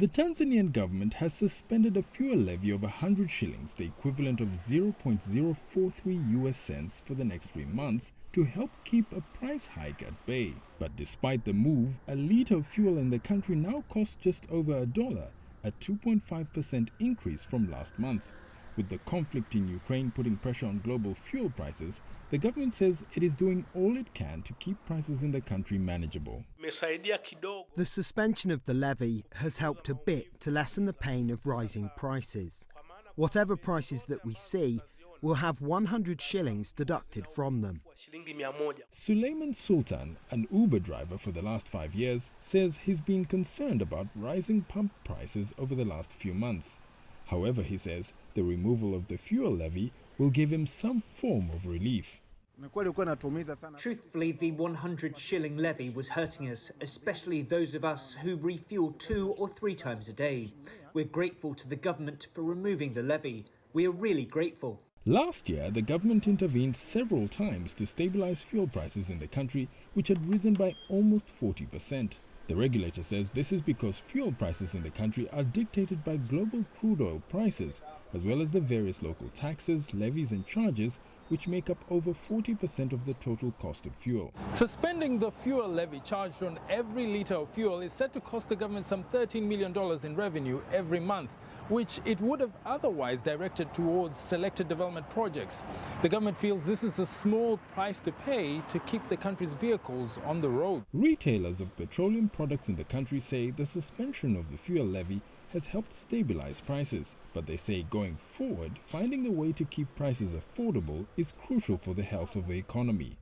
The Tanzanian government has suspended a fuel levy of 100 shillings, the equivalent of 0.043 US cents, for the next 3 months to help keep a price hike at bay. But despite the move, a litre of fuel in the country now costs just over $1, a 2.5% increase from last month. With the conflict in Ukraine putting pressure on global fuel prices, the government says it is doing all it can to keep prices in the country manageable. The suspension of the levy has helped a bit to lessen the pain of rising prices. Whatever prices that we see, will have 100 shillings deducted from them. Suleiman Sultan, an Uber driver for the last 5 years, says he's been concerned about rising pump prices over the last few months. However, he says the removal of the fuel levy will give him some form of relief. Truthfully, the 100 shilling levy was hurting us, especially those of us who refuel 2 or 3 times a day. We're grateful to the government for removing the levy. We are really grateful. Last year, the government intervened several times to stabilize fuel prices in the country, which had risen by almost 40%. The regulator says this is because fuel prices in the country are dictated by global crude oil prices, as well as the various local taxes, levies and charges, which make up over 40% of the total cost of fuel. Suspending the fuel levy charged on every litre of fuel is set to cost the government some $13 million in revenue every month, which it would have otherwise directed towards selected development projects. The government feels this is a small price to pay to keep the country's vehicles on the road. Retailers of petroleum products in the country say the suspension of the fuel levy has helped stabilize prices, but they say going forward, finding a way to keep prices affordable is crucial for the health of the economy.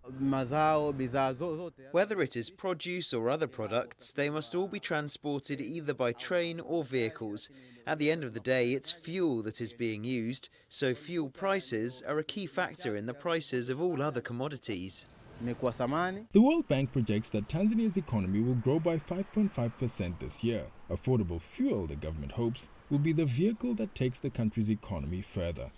Whether it is produce or other products, they must all be transported either by train or vehicles. At the end of the day, it's fuel that is being used, so fuel prices are a key factor in the prices of all other commodities. The World Bank projects that Tanzania's economy will grow by 5.5% this year. Affordable fuel, the government hopes, will be the vehicle that takes the country's economy further.